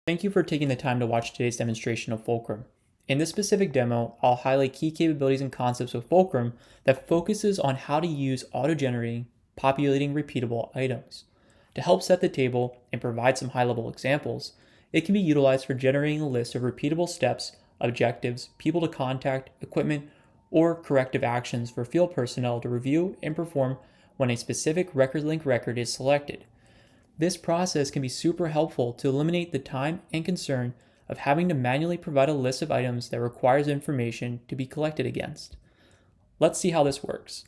Thank you for taking the time to watch today's demonstration of Fulcrum. In this specific demo, I'll highlight key capabilities and concepts of Fulcrum that focuses on how to use auto-generating, populating repeatable items. To help set the table and provide some high-level examples, it can be utilized for generating a list of repeatable steps, objectives, people to contact, equipment, or corrective actions for field personnel to review and perform when a specific record link record is selected. This process can be super helpful to eliminate the time and concern of having to manually provide a list of items that requires information to be collected against. Let's see how this works.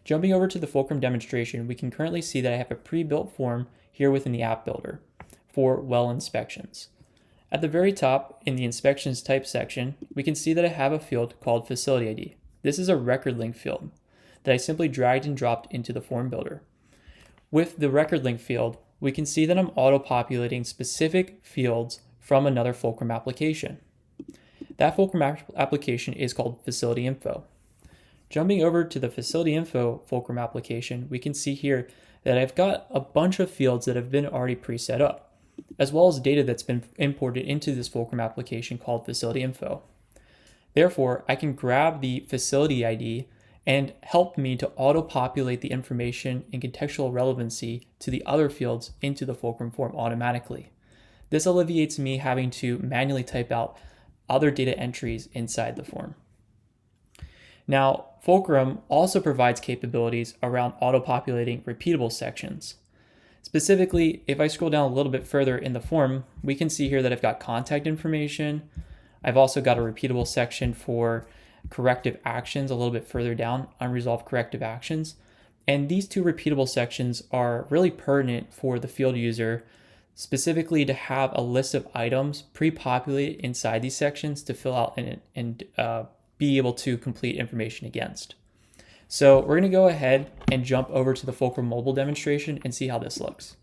Jumping over to the Fulcrum demonstration, we can currently see that I have a pre-built form here within the app builder for well inspections. At the very top in the inspections type section, we can see that I have a field called facility ID. This is a record link field that I simply dragged and dropped into the form builder. With the record link field, we can see that I'm auto-populating specific fields from another Fulcrum application. That Fulcrum application is called Facility Info. Jumping over to the Facility Info Fulcrum application, we can see here that I've got a bunch of fields that have been already pre-set up, as well as data that's been imported into this Fulcrum application called Facility Info. Therefore, I can grab the facility ID and help me to auto-populate the information and contextual relevancy to the other fields into the Fulcrum form automatically. This alleviates me having to manually type out other data entries inside the form. Now, Fulcrum also provides capabilities around auto-populating repeatable sections. Specifically, if I scroll down a little bit further in the form, we can see here that I've got contact information. I've also got a repeatable section for corrective actions a little bit further down, unresolved corrective actions. And these two repeatable sections are really pertinent for the field user, specifically to have a list of items pre-populated inside these sections to fill out and be able to complete information against. So we're going to go ahead and jump over to the Fulcrum mobile demonstration and see how this looks.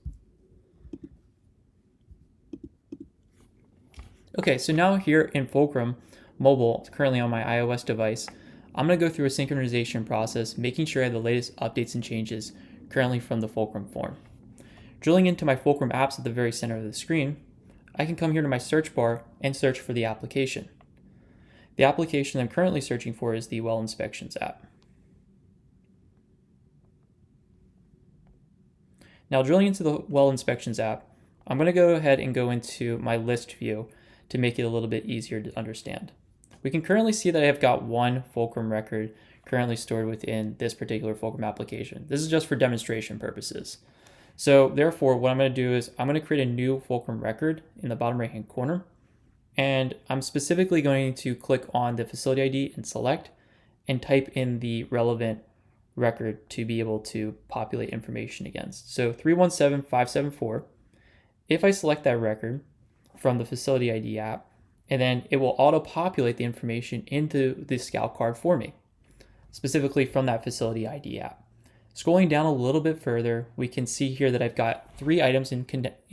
Okay, so now here in Fulcrum Mobile, currently on my iOS device, I'm going to go through a synchronization process, making sure I have the latest updates and changes currently from the Fulcrum form. Drilling into my Fulcrum apps at the very center of the screen, I can come here to my search bar and search for the application. The application I'm currently searching for is the Well Inspections app. Now, drilling into the Well Inspections app, I'm going to go ahead and go into my list view to make it a little bit easier to understand. We can currently see that I have got one Fulcrum record currently stored within this particular Fulcrum application. This is just for demonstration purposes. So therefore, what I'm going to do is I'm going to create a new Fulcrum record in the bottom right hand corner. And I'm specifically going to click on the facility ID and select and type in the relevant record to be able to populate information against. So 317574. If I select that record from the facility ID app, and then it will auto-populate the information into the scout card for me, specifically from that facility ID app. Scrolling down a little bit further, we can see here that I've got 3 items in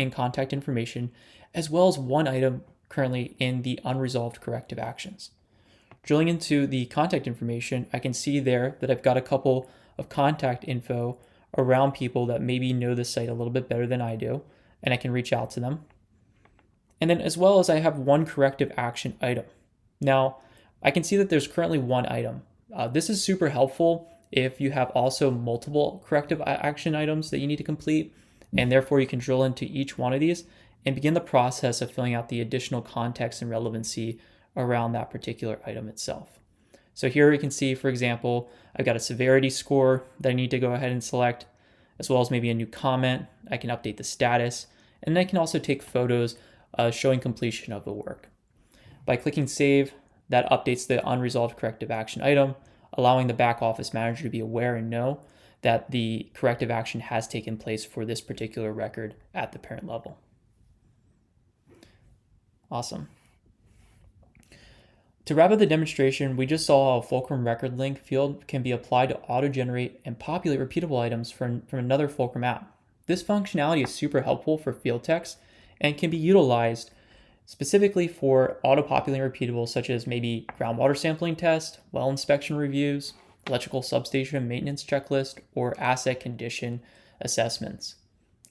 contact information, as well as 1 item currently in the unresolved corrective actions. Drilling into the contact information, I can see there that I've got a couple of contact info around people that maybe know the site a little bit better than I do, and I can reach out to them. And then as well as I have 1 corrective action item. Now, I can see that there's currently 1 item. This is super helpful if you have also multiple corrective action items that you need to complete, and therefore you can drill into each one of these and begin the process of filling out the additional context and relevancy around that particular item itself. So here we can see, for example, I've got a severity score that I need to go ahead and select, as well as maybe a new comment. I can update the status, and I can also take photos showing completion of the work. By clicking save, that updates the unresolved corrective action item, allowing the back office manager to be aware and know that the corrective action has taken place for this particular record at the parent level. Awesome. To wrap up the demonstration, we just saw how a Fulcrum record link field can be applied to auto-generate and populate repeatable items from another Fulcrum app. This functionality is super helpful for field techs and can be utilized specifically for auto-populating repeatables such as maybe groundwater sampling test, well inspection reviews, electrical substation maintenance checklist, or asset condition assessments.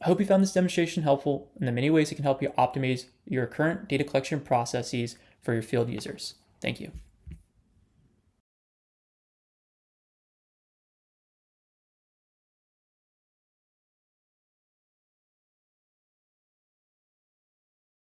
I hope you found this demonstration helpful in the many ways it can help you optimize your current data collection processes for your field users. Thank you.